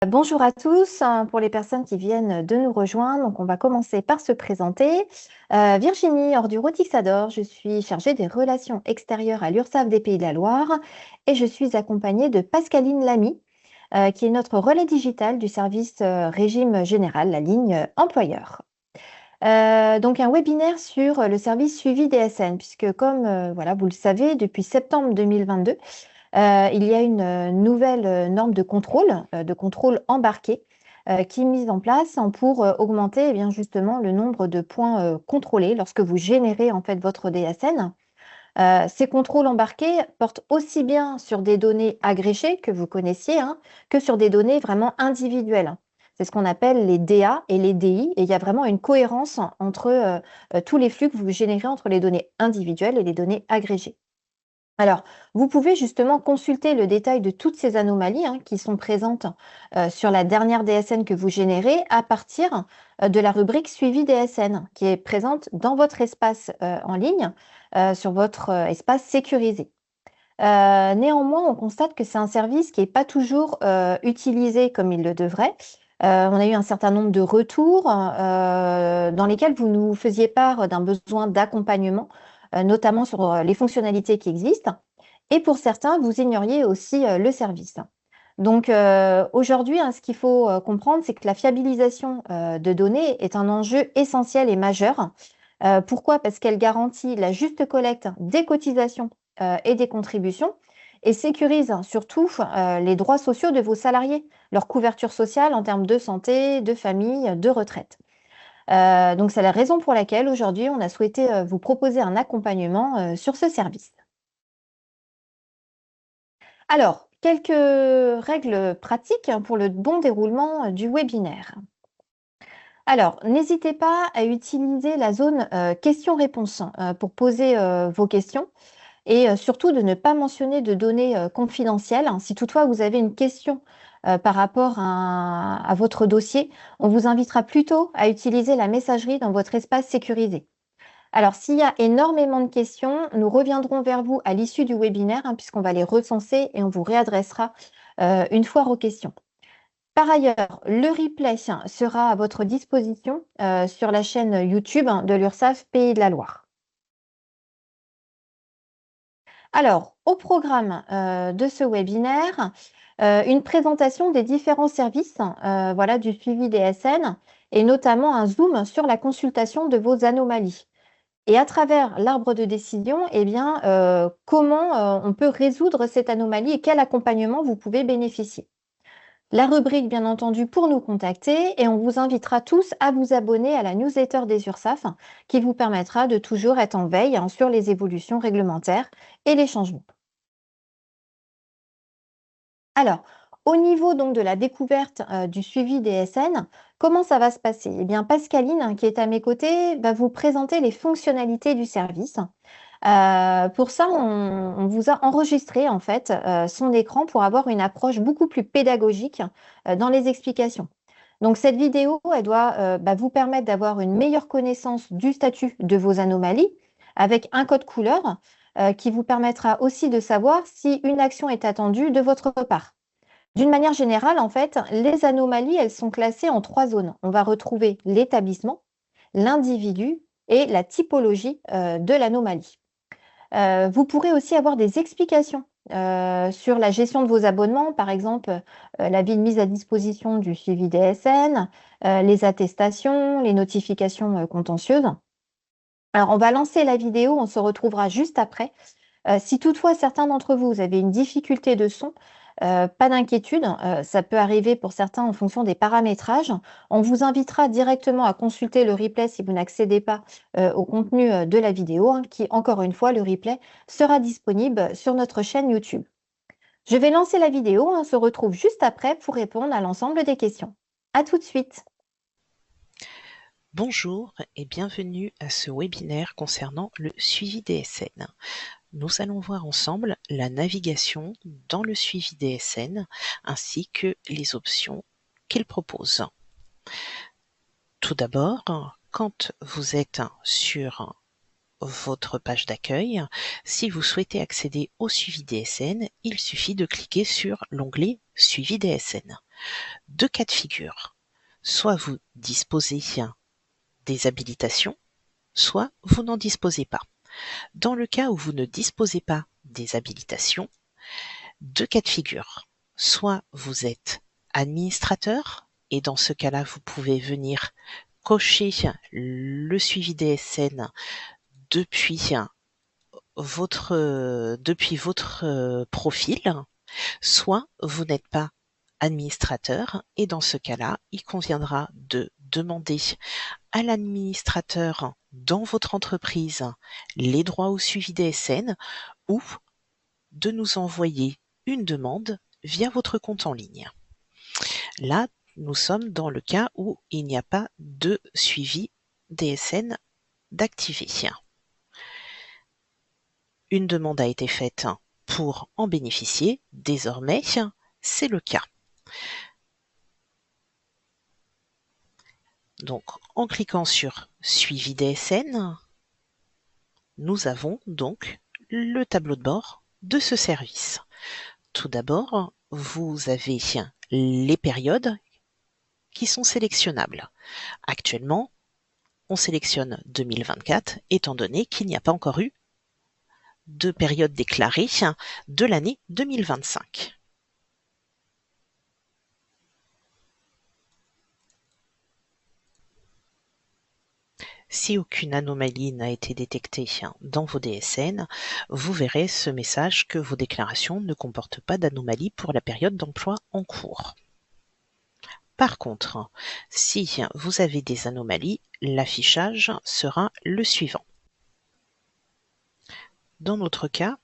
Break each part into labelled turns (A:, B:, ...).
A: Bonjour à tous, pour les personnes qui viennent de nous rejoindre, donc on va commencer par se présenter. Virginie Ordu-Rotixador, je suis chargée des relations extérieures à l'URSSAF des Pays de la Loire et je suis accompagnée de Pascaline Lamy, qui est notre relais digital du service régime général, la ligne employeur. Donc un webinaire sur le service suivi DSN, puisque comme voilà, vous le savez, depuis septembre 2022, il y a une nouvelle norme de contrôle embarqué, qui est mise en place pour augmenter eh bien, justement le nombre de points contrôlés lorsque vous générez en fait votre DSN. Ces contrôles embarqués portent aussi bien sur des données agrégées que vous connaissiez, hein, que sur des données vraiment individuelles. C'est ce qu'on appelle les DA et les DI, et il y a vraiment une cohérence entre tous les flux que vous générez entre les données individuelles et les données agrégées. Alors, vous pouvez justement consulter le détail de toutes ces anomalies hein, qui sont présentes sur la dernière DSN que vous générez à partir de la rubrique Suivi DSN qui est présente dans votre espace en ligne, sur votre espace sécurisé. Néanmoins, on constate que c'est un service qui n'est pas toujours utilisé comme il le devrait. On a eu un certain nombre de retours dans lesquels vous nous faisiez part d'un besoin d'accompagnement, notamment sur les fonctionnalités qui existent. Et pour certains, vous ignoriez aussi le service. Donc aujourd'hui, hein, ce qu'il faut comprendre, c'est que la fiabilisation de données est un enjeu essentiel et majeur. Pourquoi? Parce qu'elle garantit la juste collecte des cotisations et des contributions et sécurise surtout les droits sociaux de vos salariés, leur couverture sociale en termes de santé, de famille, de retraite. Donc c'est la raison pour laquelle aujourd'hui on a souhaité vous proposer un accompagnement sur ce service. Alors, quelques règles pratiques hein, pour le bon déroulement du webinaire. Alors, n'hésitez pas à utiliser la zone questions-réponses pour poser vos questions. Et surtout de ne pas mentionner de données confidentielles. Si toutefois vous avez une question par rapport à votre dossier, on vous invitera plutôt à utiliser la messagerie dans votre espace sécurisé. Alors, s'il y a énormément de questions, nous reviendrons vers vous à l'issue du webinaire, hein, puisqu'on va les recenser et on vous réadressera une fois aux questions. Par ailleurs, le replay sera à votre disposition sur la chaîne YouTube hein, de l'URSSAF Pays de la Loire. Alors, au programme de ce webinaire, une présentation des différents services voilà, du suivi des SN et notamment un zoom sur la consultation de vos anomalies. Et à travers l'arbre de décision, eh bien, comment on peut résoudre cette anomalie et quel accompagnement vous pouvez bénéficier. La rubrique, bien entendu, pour nous contacter et on vous invitera tous à vous abonner à la newsletter des URSSAF qui vous permettra de toujours être en veille hein, sur les évolutions réglementaires et les changements. Alors, au niveau donc de la découverte du suivi des SN, comment ça va se passer? Eh bien, Pascaline, hein, qui est à mes côtés, va vous présenter les fonctionnalités du service. Pour ça, on vous a enregistré en fait son écran pour avoir une approche beaucoup plus pédagogique dans les explications. Donc cette vidéo, elle doit vous permettre d'avoir une meilleure connaissance du statut de vos anomalies avec un code couleur qui vous permettra aussi de savoir si une action est attendue de votre part. D'une manière générale, en fait, les anomalies, elles sont classées en trois zones. On va retrouver l'établissement, l'individu et la typologie de l'anomalie. Vous pourrez aussi avoir des explications sur la gestion de vos abonnements, par exemple l'avis de mise à disposition du suivi DSN, les attestations, les notifications contentieuses. Alors, on va lancer la vidéo, on se retrouvera juste après. Si toutefois certains d'entre vous, vous avez une difficulté de son, pas d'inquiétude, ça peut arriver pour certains en fonction des paramétrages. On vous invitera directement à consulter le replay si vous n'accédez pas au contenu de la vidéo, hein, qui, encore une fois, le replay sera disponible sur notre chaîne YouTube. Je vais lancer la vidéo, on se retrouve juste après pour répondre à l'ensemble des questions. À tout de suite.
B: Bonjour et bienvenue à ce webinaire concernant le suivi DSN. Nous allons voir ensemble la navigation dans le suivi DSN ainsi que les options qu'il propose. Tout d'abord, quand vous êtes sur votre page d'accueil, si vous souhaitez accéder au suivi DSN, il suffit de cliquer sur l'onglet Suivi DSN. Deux cas de figure. Soit vous disposez des habilitations, soit vous n'en disposez pas. Dans le cas où vous ne disposez pas des habilitations, deux cas de figure. Soit vous êtes administrateur, et dans ce cas-là, vous pouvez venir cocher le suivi DSN depuis votre profil, soit vous n'êtes pas administrateur, et dans ce cas-là, il conviendra de demander à l'administrateur dans votre entreprise les droits au suivi DSN ou de nous envoyer une demande via votre compte en ligne. Là, nous sommes dans le cas où il n'y a pas de suivi DSN d'activer. Une demande a été faite pour en bénéficier. Désormais, c'est le cas. Donc, en cliquant sur Suivi DSN, nous avons donc le tableau de bord de ce service. Tout d'abord, vous avez les périodes qui sont sélectionnables. Actuellement, on sélectionne 2024 étant donné qu'il n'y a pas encore eu de période déclarée de l'année 2025. Si aucune anomalie n'a été détectée dans vos DSN, vous verrez ce message que vos déclarations ne comportent pas d'anomalie pour la période d'emploi en cours. Par contre, si vous avez des anomalies, l'affichage sera le suivant. Dans notre cas,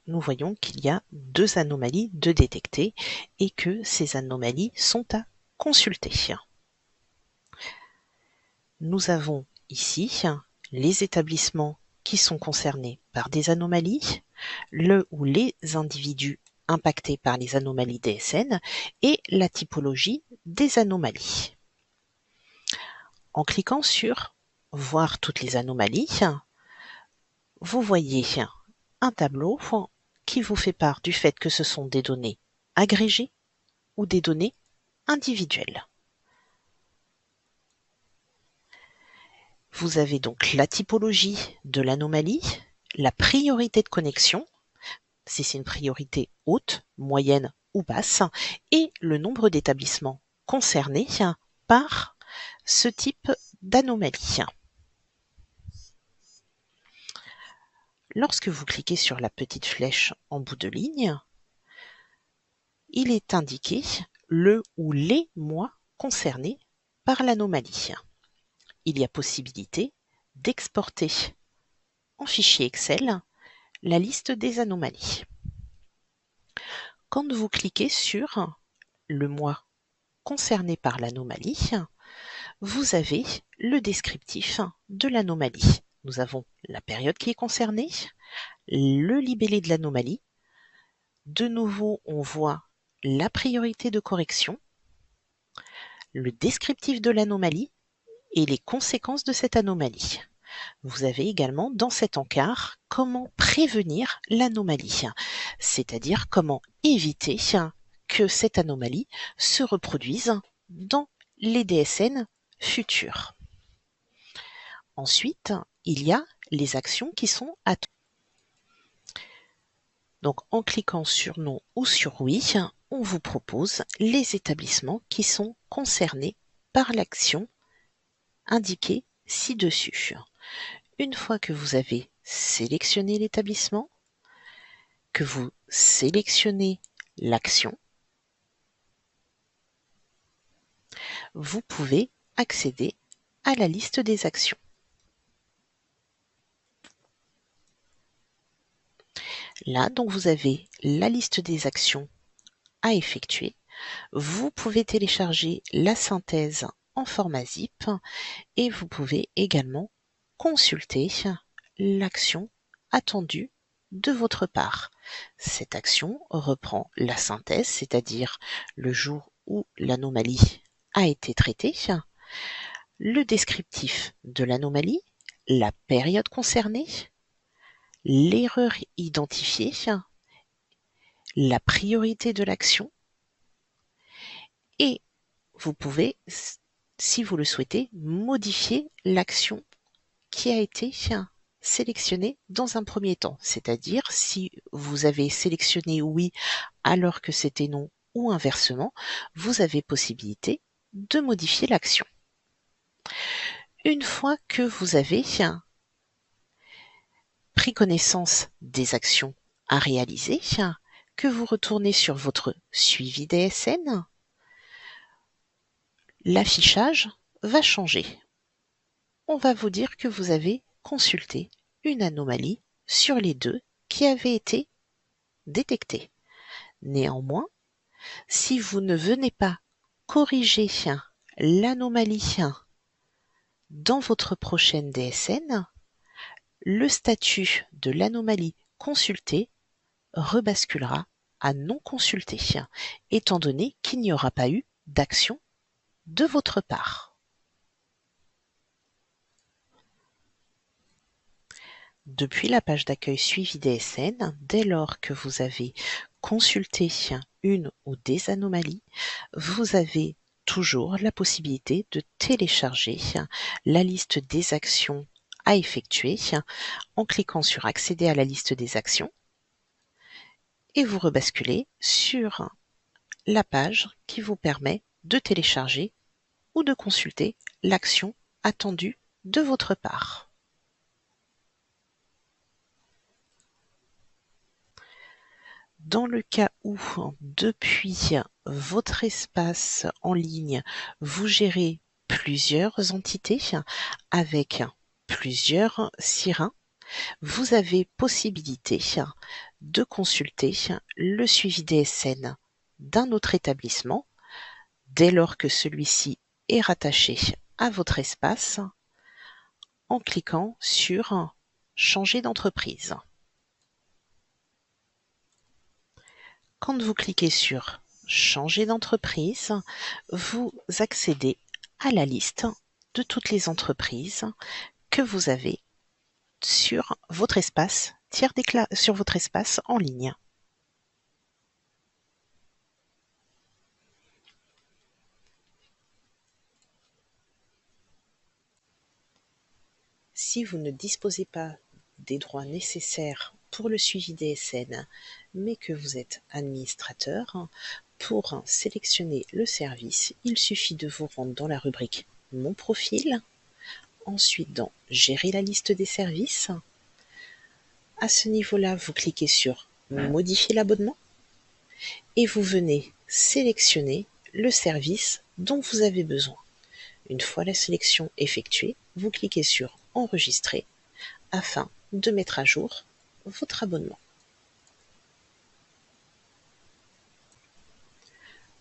B: nous voyons qu'il y a deux anomalies de détecter et que ces anomalies sont à consulter. Nous avons ici les établissements qui sont concernés par des anomalies, le ou les individus impactés par les anomalies DSN et la typologie des anomalies. En cliquant sur « Voir toutes les anomalies », vous voyez un tableau qui vous fait part du fait que ce sont des données agrégées ou des données individuelles. Vous avez donc la typologie de l'anomalie, la priorité de connexion, si c'est une priorité haute, moyenne ou basse, et le nombre d'établissements concernés par ce type d'anomalie. Lorsque vous cliquez sur la petite flèche en bout de ligne, il est indiqué le ou les mois concernés par l'anomalie. Il y a possibilité d'exporter en fichier Excel la liste des anomalies. Quand vous cliquez sur le mois concerné par l'anomalie, vous avez le descriptif de l'anomalie. Nous avons la période qui est concernée, le libellé de l'anomalie. De nouveau, on voit la priorité de correction, le descriptif de l'anomalie et les conséquences de cette anomalie. Vous avez également dans cet encart comment prévenir l'anomalie, c'est-à-dire comment éviter que cette anomalie se reproduise dans les DSN futurs. Ensuite, il y a les actions qui sont attendues. Donc en cliquant sur non ou sur oui, on vous propose les établissements qui sont concernés par l'action indiquée ci-dessus. Une fois que vous avez sélectionné l'établissement, que vous sélectionnez l'action, vous pouvez accéder à la liste des actions. Là, donc, vous avez la liste des actions à effectuer. Vous pouvez télécharger la synthèse en format zip et vous pouvez également consulter l'action attendue de votre part. Cette action reprend la synthèse, c'est-à-dire le jour où l'anomalie a été traitée, le descriptif de l'anomalie, la période concernée, l'erreur identifiée, la priorité de l'action Et vous pouvez, si vous le souhaitez, modifier l'action qui a été sélectionnée dans un premier temps. C'est-à-dire, si vous avez sélectionné oui alors que c'était non ou inversement, vous avez possibilité de modifier l'action. Une fois que vous avez pris connaissance des actions à réaliser, que vous retournez sur votre suivi DSN, l'affichage va changer. On va vous dire que vous avez consulté une anomalie sur les deux qui avaient été détectées. Néanmoins, si vous ne venez pas corriger l'anomalie dans votre prochaine DSN, le statut de l'anomalie consultée rebasculera à non consulté, étant donné qu'il n'y aura pas eu d'action de votre part. Depuis la page d'accueil suivi DSN, dès lors que vous avez consulté une ou des anomalies, vous avez toujours la possibilité de télécharger la liste des actions à effectuer en cliquant sur accéder à la liste des actions et vous rebasculez sur la page qui vous permet de télécharger ou de consulter l'action attendue de votre part. Dans le cas où, depuis votre espace en ligne, vous gérez plusieurs entités avec plusieurs sirens, vous avez possibilité de consulter le suivi DSN d'un autre établissement dès lors que celui-ci est rattaché à votre espace en cliquant sur Changer d'entreprise. Quand vous cliquez sur Changer d'entreprise, vous accédez à la liste de toutes les entreprises que vous avez sur votre espace sur votre espace en ligne. Si vous ne disposez pas des droits nécessaires pour le suivi DSN, mais que vous êtes administrateur, pour sélectionner le service, il suffit de vous rendre dans la rubrique Mon profil, ensuite dans Gérer la liste des services. À ce niveau-là, vous cliquez sur Modifier l'abonnement et vous venez sélectionner le service dont vous avez besoin. Une fois la sélection effectuée, vous cliquez sur Enregistrer afin de mettre à jour votre abonnement.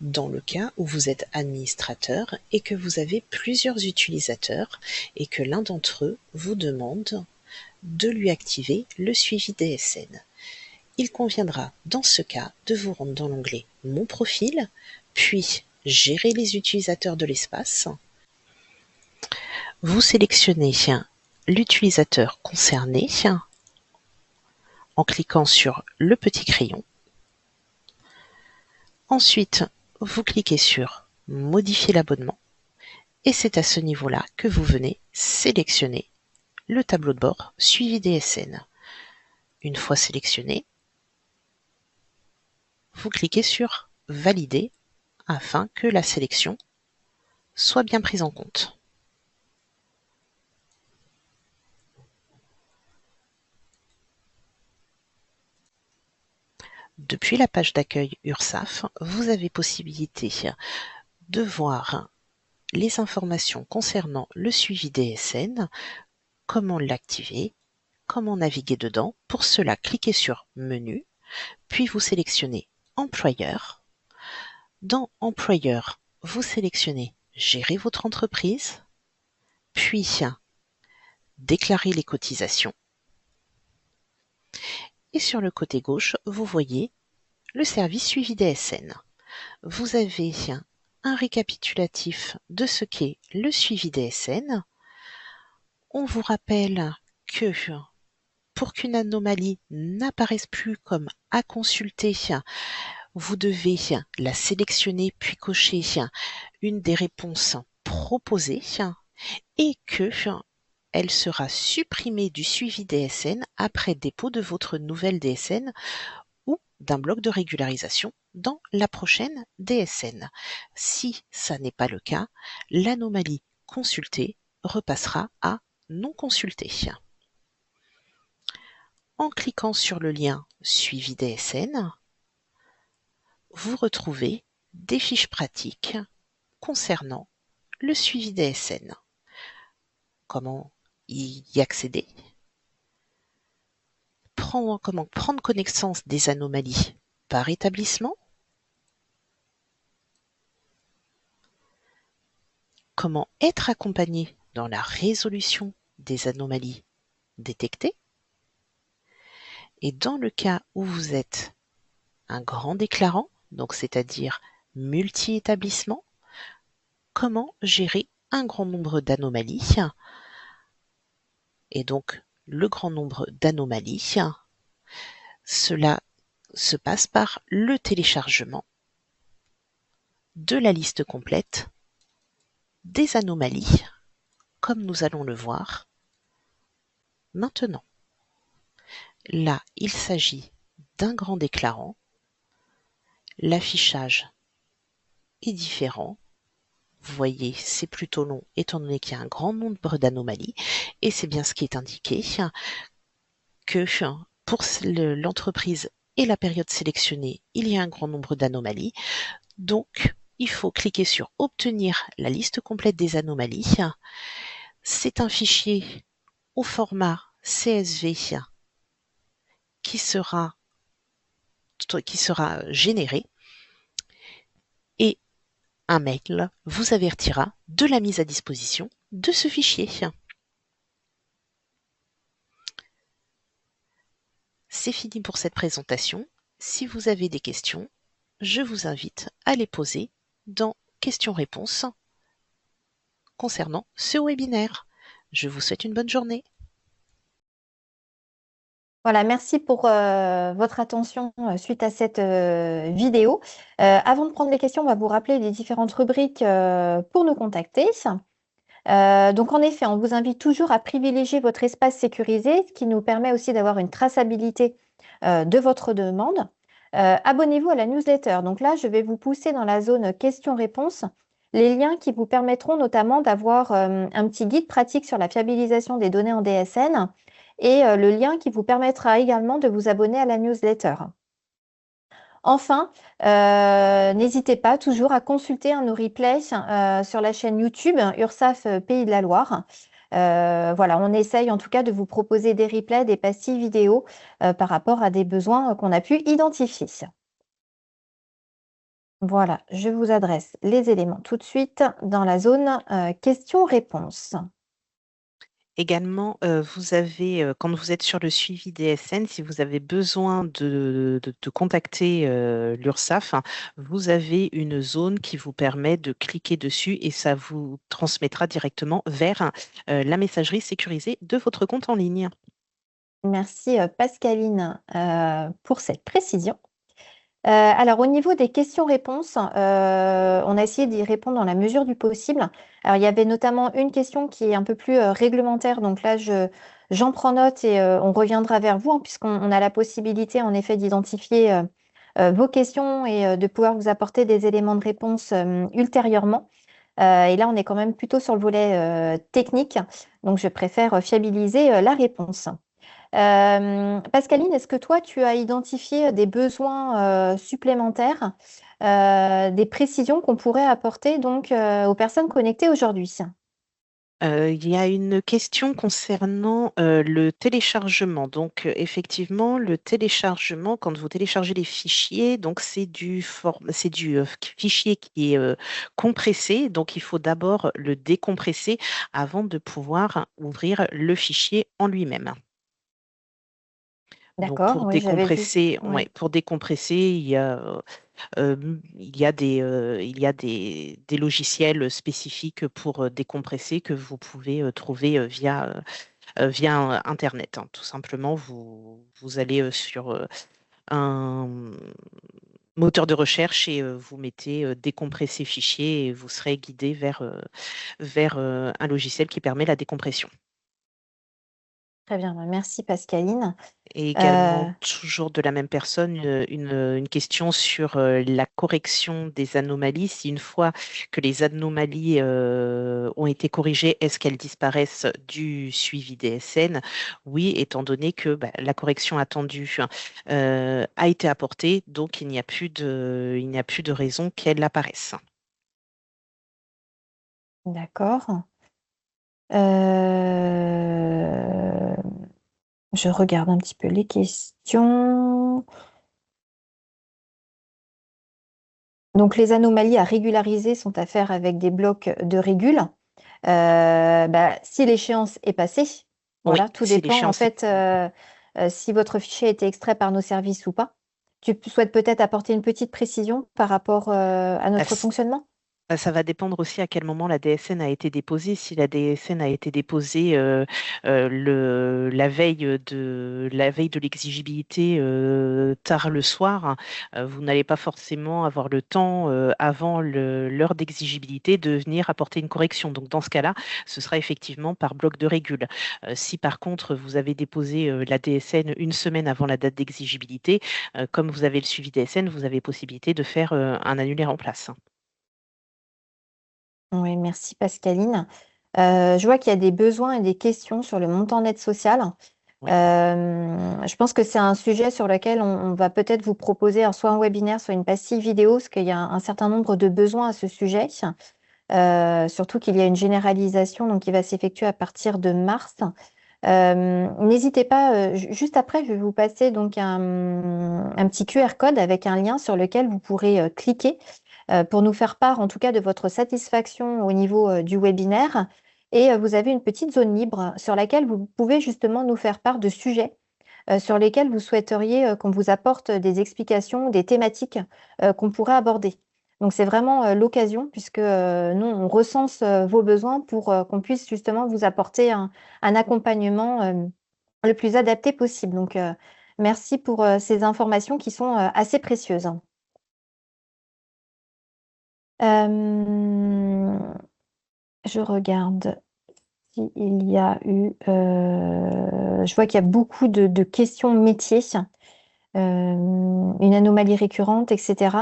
B: Dans le cas où vous êtes administrateur et que vous avez plusieurs utilisateurs et que l'un d'entre eux vous demande de lui activer le suivi DSN, il conviendra dans ce cas de vous rendre dans l'onglet Mon profil, puis Gérer les utilisateurs de l'espace. Vous sélectionnez l'utilisateur concerné en cliquant sur le petit crayon. Ensuite, vous cliquez sur Modifier l'abonnement et c'est à ce niveau-là que vous venez sélectionner le tableau de bord suivi DSN. Une fois sélectionné, vous cliquez sur Valider afin que la sélection soit bien prise en compte. Depuis la page d'accueil URSSAF, vous avez possibilité de voir les informations concernant le suivi DSN, comment l'activer, comment naviguer dedans. Pour cela, cliquez sur Menu, puis vous sélectionnez Employeur. Dans Employeur, vous sélectionnez Gérer votre entreprise, puis Déclarer les cotisations. Et sur le côté gauche, vous voyez le service suivi DSN. Vous avez un récapitulatif de ce qu'est le suivi DSN. On vous rappelle que pour qu'une anomalie n'apparaisse plus comme à consulter, Vous devez la sélectionner puis cocher une des réponses proposées et que elle sera supprimée du suivi DSN après dépôt de votre nouvelle DSN ou d'un bloc de régularisation dans la prochaine DSN. Si ça n'est pas le cas, l'anomalie consultée repassera à non consultée. En cliquant sur le lien Suivi DSN, vous retrouvez des fiches pratiques concernant le suivi DSN. Comment y accéder? Comment prendre connaissance des anomalies par établissement? Comment être accompagné dans la résolution des anomalies détectées? Et dans le cas où vous êtes un grand déclarant, donc c'est-à-dire multi-établissement, comment gérer un grand nombre d'anomalies? Et donc le grand nombre d'anomalies, cela se passe par le téléchargement de la liste complète des anomalies, comme nous allons le voir maintenant. Là, il s'agit d'un grand déclarant. L'affichage est différent. Vous voyez, c'est plutôt long étant donné qu'il y a un grand nombre d'anomalies et c'est bien ce qui est indiqué que pour l'entreprise et la période sélectionnée, il y a un grand nombre d'anomalies. Donc, il faut cliquer sur Obtenir la liste complète des anomalies. C'est un fichier au format CSV qui sera généré et un mail vous avertira de la mise à disposition de ce fichier. C'est fini pour cette présentation. Si vous avez des questions, je vous invite à les poser dans questions-réponses concernant ce webinaire. Je vous souhaite une bonne journée.
A: Voilà, merci pour votre attention suite à cette vidéo. Avant de prendre les questions, on va vous rappeler les différentes rubriques pour nous contacter. Donc en effet, on vous invite toujours à privilégier votre espace sécurisé, ce qui nous permet aussi d'avoir une traçabilité de votre demande. Abonnez-vous à la newsletter. Donc là, je vais vous pousser dans la zone questions-réponses les liens qui vous permettront notamment d'avoir un petit guide pratique sur la fiabilisation des données en DSN et le lien qui vous permettra également de vous abonner à la newsletter. Enfin, n'hésitez pas toujours à consulter nos replays sur la chaîne YouTube URSSAF Pays de la Loire. Voilà, on essaye en tout cas de vous proposer des replays, des pastilles vidéo par rapport à des besoins qu'on a pu identifier. Voilà, je vous adresse les éléments tout de suite dans la zone questions-réponses.
B: Également, vous avez, quand vous êtes sur le suivi DSN, si vous avez besoin de contacter l'URSSAF, vous avez une zone qui vous permet de cliquer dessus et ça vous transmettra directement vers la messagerie sécurisée de votre compte en ligne.
A: Merci Pascaline pour cette précision. Alors au niveau des questions-réponses, on a essayé d'y répondre dans la mesure du possible. Alors il y avait notamment une question qui est un peu plus réglementaire, donc là j'en prends note et on reviendra vers vous, puisqu'on a la possibilité en effet d'identifier vos questions et de pouvoir vous apporter des éléments de réponse ultérieurement. Et là on est quand même plutôt sur le volet technique, donc je préfère fiabiliser la réponse. Pascaline, est-ce que toi, tu as identifié des besoins supplémentaires, des précisions qu'on pourrait apporter donc aux personnes connectées aujourd'hui?
B: Il y a une question concernant le téléchargement. Donc, effectivement, le téléchargement, quand vous téléchargez les fichiers, donc c'est du fichier qui est compressé. Donc, il faut d'abord le décompresser avant de pouvoir ouvrir le fichier en lui-même. Donc,
A: D'accord, oui, j'avais vu. Ouais.
B: pour décompresser, il y a des logiciels spécifiques pour décompresser que vous pouvez trouver via Internet, hein. Tout simplement, vous allez sur un moteur de recherche et vous mettez décompresser fichier et vous serez guidé vers un logiciel qui permet la décompression.
A: Très bien, bah, merci Pascaline.
B: Et
A: Euh,
B: également, toujours de la même personne, une question sur la correction des anomalies. Si une fois que les anomalies ont été corrigées, est-ce qu'elles disparaissent du suivi DSN? Oui, étant donné que bah, la correction attendue a été apportée, donc il n'y a plus de raison qu'elle apparaisse.
A: d'accord. Euh, je regarde un petit peu les questions. Donc, les anomalies à régulariser sont à faire avec des blocs de régule. Bah, si l'échéance est passée,
B: Oui,
A: voilà, tout
B: si
A: dépend en
B: l'échéance est...
A: fait si votre fichier a été extrait par nos services ou pas. Tu souhaites peut-être apporter une petite précision par rapport à notre fonctionnement?
B: Bah, ça va dépendre aussi à quel moment la DSN a été déposée. Si la DSN a été déposée la veille de l'exigibilité tard le soir, hein, vous n'allez pas forcément avoir le temps avant l'heure d'exigibilité de venir apporter une correction. Donc dans ce cas-là, ce sera effectivement par bloc de régule. Si par contre vous avez déposé la DSN une semaine avant la date d'exigibilité, comme vous avez le suivi DSN, vous avez possibilité de faire un annulé en place.
A: Oui, merci Pascaline. Je vois qu'il y a des besoins et des questions sur le montant d'aide sociale.
B: Oui.
A: Je pense que c'est un sujet sur lequel on va peut-être vous proposer soit un webinaire, soit une passive vidéo, parce qu'il y a un certain nombre de besoins à ce sujet. Surtout qu'il y a une généralisation donc, qui va s'effectuer à partir de mars. N'hésitez pas, juste après, je vais vous passer donc un petit QR code avec un lien sur lequel vous pourrez cliquer pour nous faire part en tout cas de votre satisfaction au niveau du webinaire. Et vous avez une petite zone libre sur laquelle vous pouvez justement nous faire part de sujets sur lesquels vous souhaiteriez qu'on vous apporte des explications, des thématiques qu'on pourrait aborder. Donc c'est vraiment l'occasion puisque nous, on recense vos besoins pour qu'on puisse justement vous apporter un accompagnement le plus adapté possible. Donc merci pour ces informations qui sont assez précieuses. Euh, je regarde s'il y a eu... je vois qu'il y a beaucoup de questions métiers, une anomalie récurrente, etc.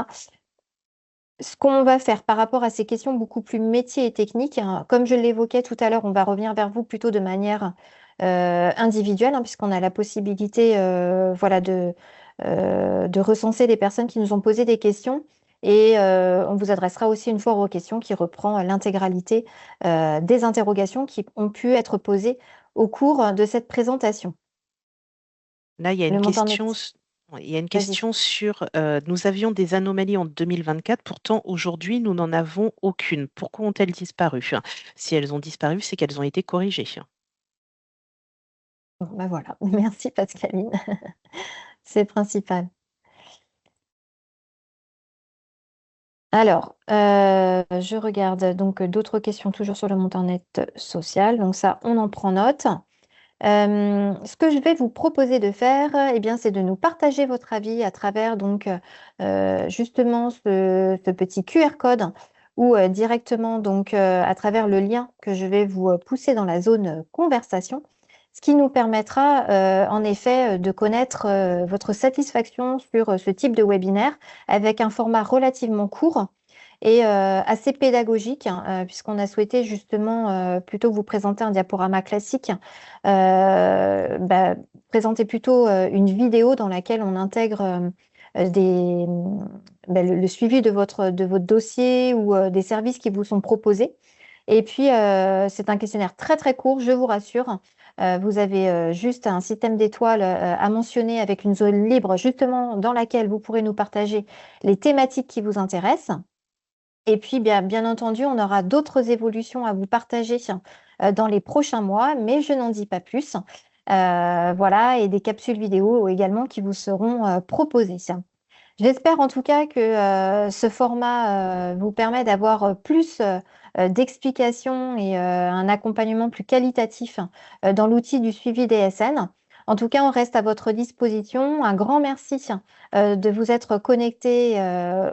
A: Ce qu'on va faire par rapport à ces questions beaucoup plus métiers et techniques, hein, comme je l'évoquais tout à l'heure, on va revenir vers vous plutôt de manière individuelle, hein, puisqu'on a la possibilité voilà, de recenser les personnes qui nous ont posé des questions. Et on vous adressera aussi une fois aux questions qui reprend l'intégralité des interrogations qui ont pu être posées au cours de cette présentation.
B: Là,
A: Le montant net,
B: il y a une
A: vas-y.
B: question sur nous avions des anomalies en 2024, pourtant aujourd'hui, nous n'en avons aucune. Pourquoi ont-elles disparu? Si elles ont disparu, c'est qu'elles ont été corrigées.
A: Bon, bah voilà, merci Pascaline, c'est principal. Alors, je regarde donc d'autres questions toujours sur le montant net social. Donc ça, on en prend note. Ce que je vais vous proposer de faire, eh bien, c'est de nous partager votre avis à travers donc justement ce petit QR code ou directement donc à travers le lien que je vais vous pousser dans la zone conversation, ce qui nous permettra en effet de connaître votre satisfaction sur ce type de webinaire avec un format relativement court et assez pédagogique, hein, puisqu'on a souhaité justement plutôt vous présenter un diaporama classique, bah, présenter plutôt une vidéo dans laquelle on intègre le suivi de votre dossier ou des services qui vous sont proposés. Et puis, c'est un questionnaire très très court, je vous rassure. Vous avez juste un système d'étoiles à mentionner avec une zone libre justement dans laquelle vous pourrez nous partager les thématiques qui vous intéressent. Et puis, bien entendu, on aura d'autres évolutions à vous partager dans les prochains mois, mais je n'en dis pas plus. Voilà, et des capsules vidéo également qui vous seront proposées. J'espère en tout cas que ce format vous permet d'avoir plus d'explications et un accompagnement plus qualitatif dans l'outil du suivi DSN. En tout cas, on reste à votre disposition. Un grand merci de vous être connecté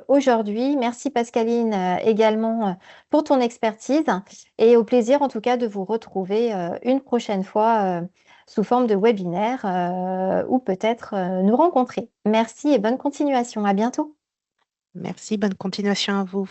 A: aujourd'hui. Merci Pascaline également pour ton expertise et au plaisir en tout cas de vous retrouver une prochaine fois sous forme de webinaire ou peut-être nous rencontrer. Merci et bonne continuation. À bientôt.
B: Merci, bonne continuation à vous.